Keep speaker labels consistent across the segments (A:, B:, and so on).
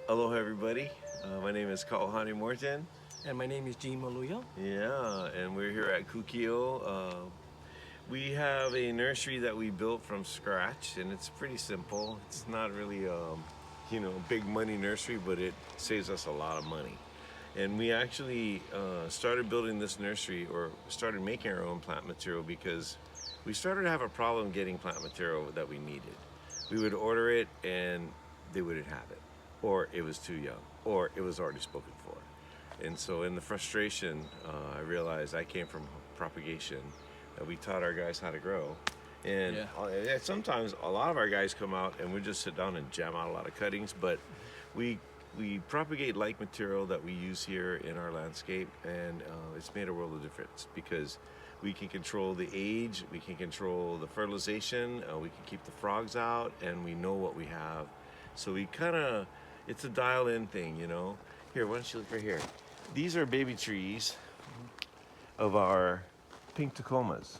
A: Aloha everybody, my name is Morton.
B: And my name is Gene Maluyo.
A: Yeah, and we're here at Kukio. We have a nursery that we built from scratch, and it's pretty simple. It's not really a big money nursery, but it saves us a lot of money. And we actually started building this nursery, or started making our own plant material, because we started to have a problem getting plant material that we needed. We would order it and they wouldn't have it, or it was too young, or it was already spoken for. And so in the frustration, I realized I came from propagation, that we taught our guys how to grow. And sometimes a lot of our guys come out and we just sit down and jam out a lot of cuttings, but we propagate like material that we use here in our landscape, and it's made a world of difference, because we can control the age, we can control the fertilization, we can keep the frogs out, and we know what we have. So we it's a dial-in thing, you know. Here, why don't you look right here? These are baby trees of our pink Tacomas,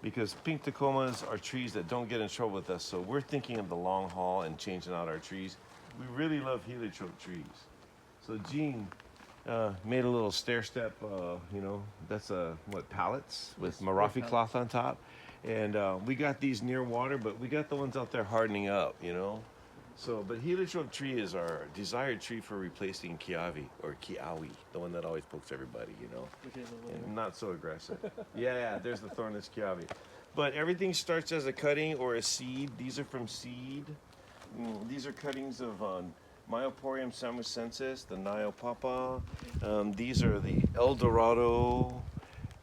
A: because pink Tacomas are trees that don't get in trouble with us. So we're thinking of the long haul and changing out our trees. We really love heliotrope trees. So Gene made a little stair step, that's pallets with Marafi cloth on top. And we got these near water, but we got the ones out there hardening up, you know. So, but heliotrope tree is our desired tree for replacing kiawe, or kiawe, the one that always pokes everybody, you know. And not so aggressive. Yeah, there's the thornless kiawe. But everything starts as a cutting or a seed. These are from seed. These are cuttings of Myoporium samucensis, the Nile Papa. These are the El Dorado.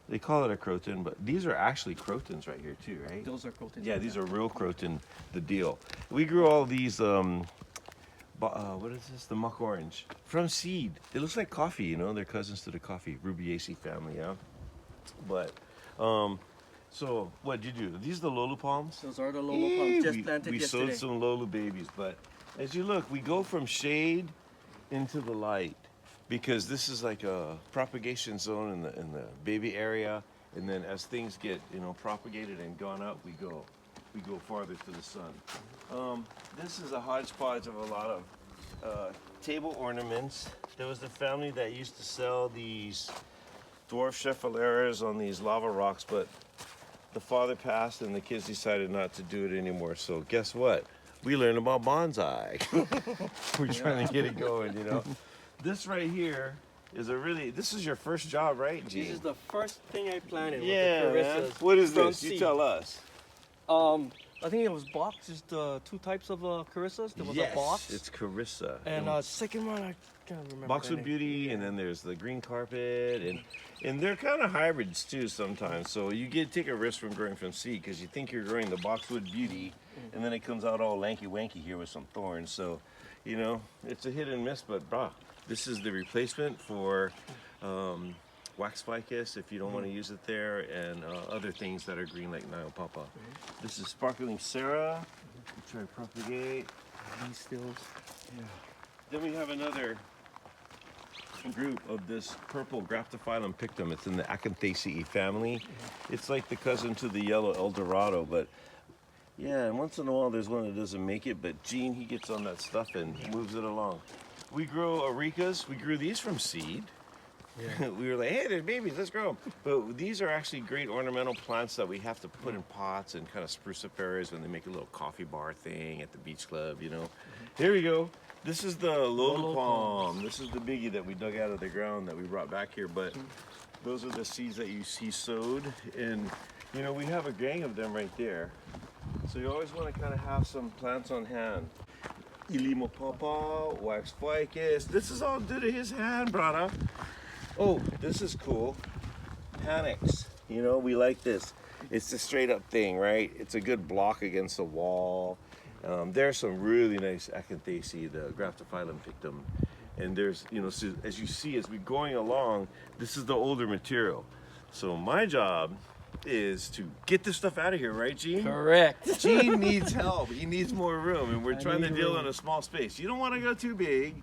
A: They call it a croton, but these are actually crotons right here too, right?
B: Those are crotons.
A: Yeah, these are real croton, the deal. We grew all these, what is this? The muck orange. From seed. It looks like coffee, you know? They're cousins to the coffee, Rubiaceae family, yeah? But, so what did you do? Are these the Lolu palms?
B: Those are the Lolo palms, just planted
A: we
B: yesterday.
A: sowed some Lolu babies, but as you look, we go from shade into the light, because this is like a propagation zone in the baby area, and then as things get propagated and gone up, we go farther to the sun. This is a hodgepodge of a lot of table ornaments. There was the family that used to sell these dwarf chefileras on these lava rocks, but the father passed and the kids decided not to do it anymore. So guess what? We learned about bonsai. We're trying to get it going, you know. This right here is this is your first job, right, Gene?
B: This is the first thing I planted.
A: Yeah,
B: with the
A: man. What is this?
B: seed.
A: You tell us.
B: I think it was box. Just two types of carissas. There was
A: Yes,
B: a box.
A: it's Carissa.
B: And second one, I can't remember.
A: Boxwood Beauty, and then there's the green carpet, and they're kind of hybrids too sometimes. So you take a risk from growing from seed, because you think you're growing the Boxwood Beauty, and then it comes out all lanky wanky here with some thorns. So, it's a hit and miss, but brah. This is the replacement for wax ficus, if you don't want to use it there, and other things that are green like Nile Papa. This is sparkling Sarah. We try to propagate.
B: These stills.
A: Yeah. Then we have another group of this purple Graptophyllum pictum. It's in the Acanthaceae family. It's like the cousin to the yellow El Dorado, but yeah, and once in a while there's one that doesn't make it, but Gene, he gets on that stuff and moves it along. We grow auricas. We grew these from seed. Yeah. We were like, hey, there's babies, let's grow them. But these are actually great ornamental plants that we have to put in pots and kind of spruce up areas when they make a little coffee bar thing at the beach club, you know. Here we go. This is the Lolo palm. This is the biggie that we dug out of the ground that we brought back here. But those are the seeds that you see sowed. And, we have a gang of them right there. So you always want to kind of have some plants on hand. Ilimo Papa, wax ficus. This is all due to his hand, brother. Oh, this is cool. Panics. We like this. It's the straight up thing, right? It's a good block against the wall. There's some really nice Acanthaceae, the Graptophyllum pictum. And there's, so as you see, as we're going along, this is the older material. So my job is to get this stuff out of here, right, Gene?
B: Correct.
A: Gene needs help. He needs more room, and we're trying to deal in a small space. You don't want to go too big,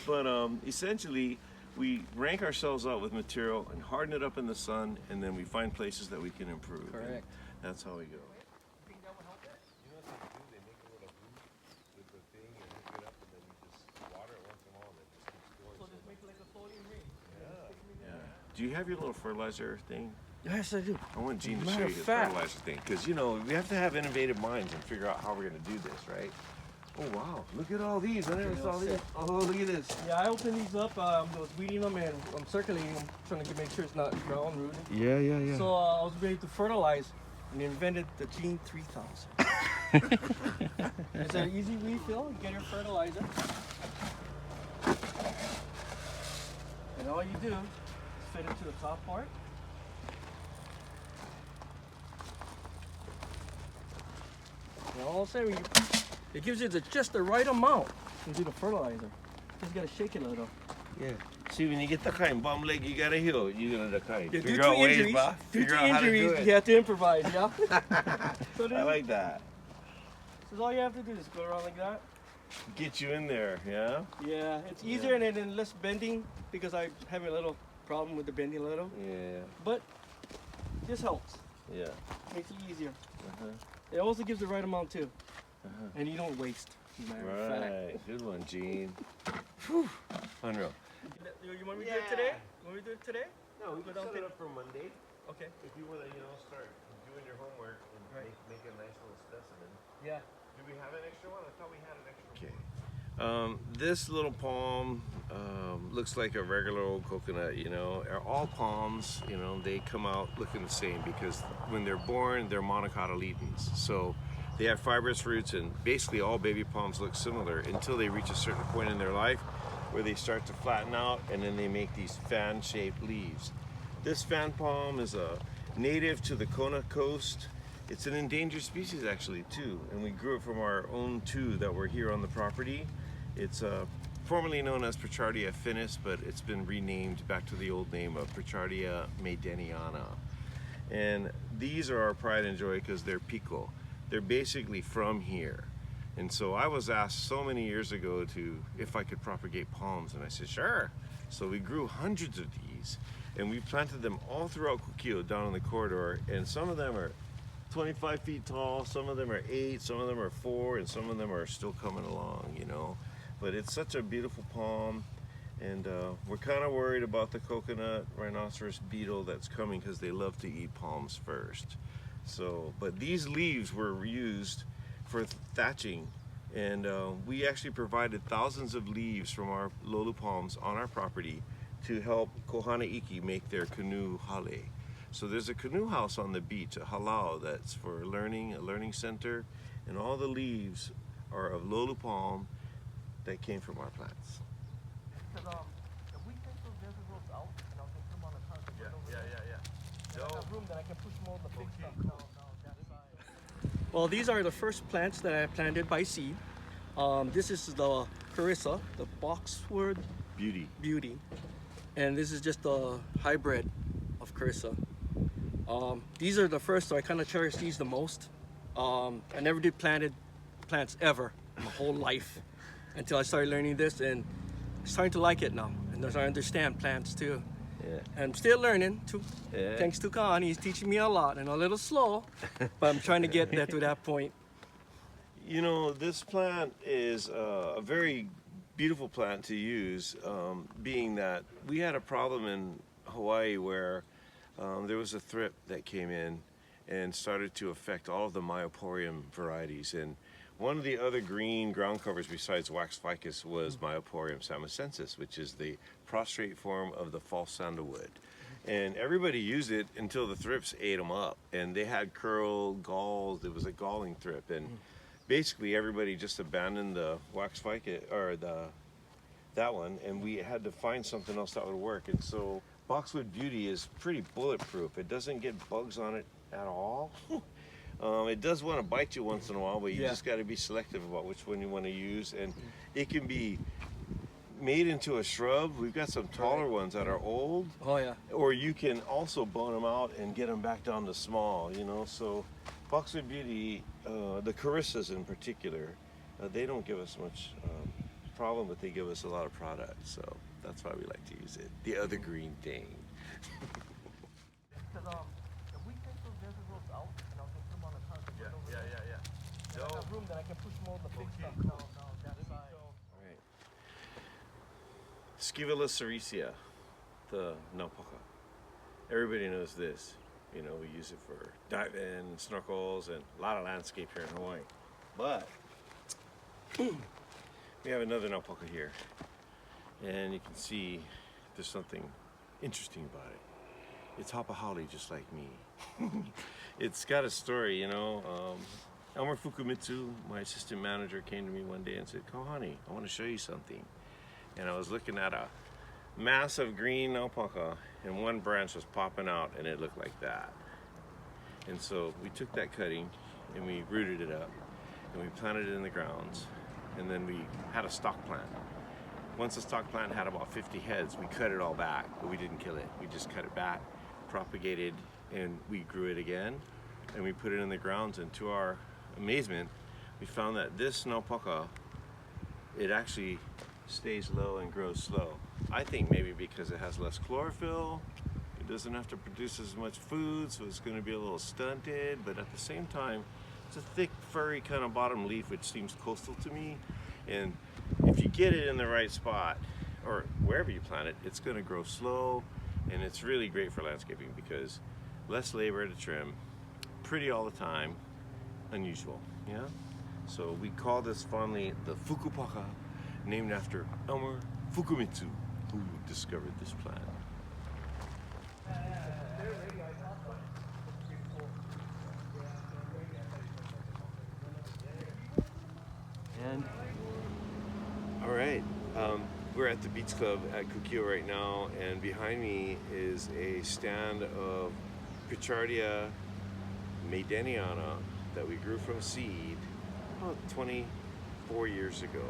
A: but essentially, we rank ourselves out with material and harden it up in the sun, and then we find places that we can improve.
B: Correct.
A: And that's how we go. Do you have your little fertilizer thing?
B: Yes, I do.
A: I want Gene to
B: Matter
A: show
B: of
A: you his
B: fact-
A: fertilizer thing. Because, you know, we have to have innovative minds and figure out how we're going to do this, right? Oh, wow. Look at all these. I never
B: Okay,
A: saw
B: I'll
A: these.
B: sit.
A: Oh, look at this.
B: Yeah, I opened these up. I was weeding them and I'm circulating them, trying to make sure it's not ground rooted.
A: Yeah, yeah, yeah.
B: So I was ready to fertilize and invented the Gene 3000. It's an easy refill. You get your fertilizer. And all you do is fit it to the top part. And all of a sudden, it gives you just the right amount to do the fertilizer. Just gotta shake it a little.
A: Yeah. See, when you get the kind bum leg, you gotta heal. You gotta the kind.
B: Yeah,
A: Figure out ways, ba?
B: due
A: Figure
B: to
A: out how to do
B: injuries,
A: it.
B: you have to improvise, yeah? So
A: I like that.
B: So all you have to do is go around like that.
A: Get you in there, yeah?
B: Yeah, it's easier and then less bending because I have a little problem with the bending a little.
A: Yeah,
B: But this helps.
A: yeah.
B: Makes it easier.
A: Uh-huh.
B: It also gives the right amount too.
A: Uh-huh.
B: And you don't waste. as a matter of fact.
A: Right. Good one, Gene. Whew. Unreal.
B: You want me to do it today? You want me to do it today?
A: No, we
B: can
A: can
B: set
A: set
B: it
A: it up for Monday.
B: Okay.
A: If you want to, start doing your homework and make a nice little specimen.
B: Yeah.
A: Do we have an extra one? I thought we had an extra one. Okay. This little palm looks like a regular old coconut, All palms, they come out looking the same because when they're born, they're monocotyledons. So they have fibrous roots, and basically all baby palms look similar until they reach a certain point in their life where they start to flatten out and then they make these fan-shaped leaves. This fan palm is a native to the Kona coast. It's an endangered species actually too, and we grew it from our own two that were here on the property. It's formerly known as Pichardia finis, but it's been renamed back to the old name of Pichardia maydeniana. And these are our pride and joy because they're pico. They're basically from here. And so I was asked so many years ago if I could propagate palms, and I said, sure. So we grew hundreds of these, and we planted them all throughout Kukio down in the corridor, and some of them are 25 feet tall, some of them are 8, some of them are 4, and some of them are still coming along, But it's such a beautiful palm, and we're kind of worried about the coconut rhinoceros beetle that's coming because they love to eat palms first. So, but these leaves were used for thatching, and we actually provided thousands of leaves from our lolu palms on our property to help Kohana Iki make their canoe hale. So there's a canoe house on the beach, a halau, that's for learning, a learning center, and all the leaves are of lolu palm that came from our plants.
B: Because if we take those vegetables out and I'll just put them on a cart.
A: Yeah.
B: I have room that I can push more of the big stuff down that side. Well, these are the first plants that I planted by seed. This is the Carissa, the boxwood beauty, and this is just the hybrid of Carissa. These are the first, so I kind of cherish these the most. I never did planted plants ever my whole life until I started learning this, and I'm starting to like it now. And as I understand plants too.
A: Yeah.
B: I'm still learning too.
A: Yeah.
B: Thanks to Khan, he's teaching me a lot and a little slow, but I'm trying to get to that point.
A: This plant is a very beautiful plant to use, being that we had a problem in Hawaii where there was a thrip that came in and started to affect all of the myoporium varieties. And one of the other green ground covers besides wax ficus was Myoporium samacensis, which is the prostrate form of the false sandalwood. And everybody used it until the thrips ate them up, and they had curl, galls. It was a galling thrip, and basically everybody just abandoned the wax ficus or that one, and we had to find something else that would work. And so boxwood beauty is pretty bulletproof. It doesn't get bugs on it at all. It does want to bite you once in a while, but you just got to be selective about which one you want to use. And it can be made into a shrub. We've got some taller ones that are old.
B: Oh yeah.
A: Or you can also bone them out and get them back down to small, So boxwood beauty, the Carissas in particular, they don't give us much problem, but they give us a lot of product. So that's why we like to use it. The other green thing.
B: If we take those vegetables out and I'll just put them on a cart.
A: Yeah.
B: I have room that I can push more of the big stuff down that side.
A: All right. Scivilla sericea, the naupaka. everybody knows this. You know, we use it for diving, snorkels, and a lot of landscape here in Hawaii. But we have another naupaka here, and you can see there's something interesting about it. It's hapahali just like me. It's got a story, you know. Elmer Fukumitsu, my assistant manager, came to me one day and said, "Kohani, I want to show you something." And I was looking at a massive green alpaca, and one branch was popping out, and it looked like that. And so we took that cutting, and we rooted it up, and we planted it in the grounds, and then we had a stock plant. Once the stock plant had about 50 heads, we cut it all back, but we didn't kill it. We just cut it back, propagated, and we grew it again, and we put it in the grounds, and to our amazement, we found that this naupaka, it actually stays low and grows slow. I think maybe because it has less chlorophyll, it doesn't have to produce as much food, so it's going to be a little stunted, but at the same time, it's a thick, furry kind of bottom leaf, which seems coastal to me. And if you get it in the right spot, or wherever you plant it, it's going to grow slow, and it's really great for landscaping because less labor to trim, pretty all the time, unusual, yeah? So we call this fondly the Fukupaka, named after Elmer Fukumitsu, who discovered this plant. And all right, we're at the Beach Club at Kukio right now, and behind me is a stand of Pichardia maydeniana that we grew from seed about 24 years ago.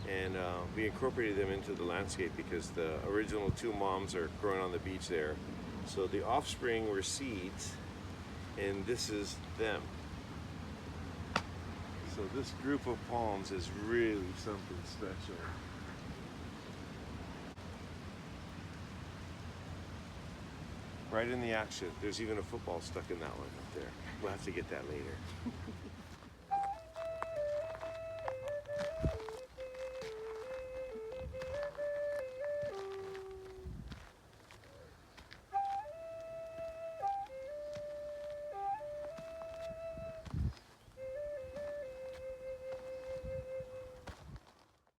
A: And we incorporated them into the landscape because the original two moms are growing on the beach there. So the offspring were seeds, and this is them. So this group of palms is really something special. Right in the action. There's even a football stuck in that one up there. We'll have to get that later.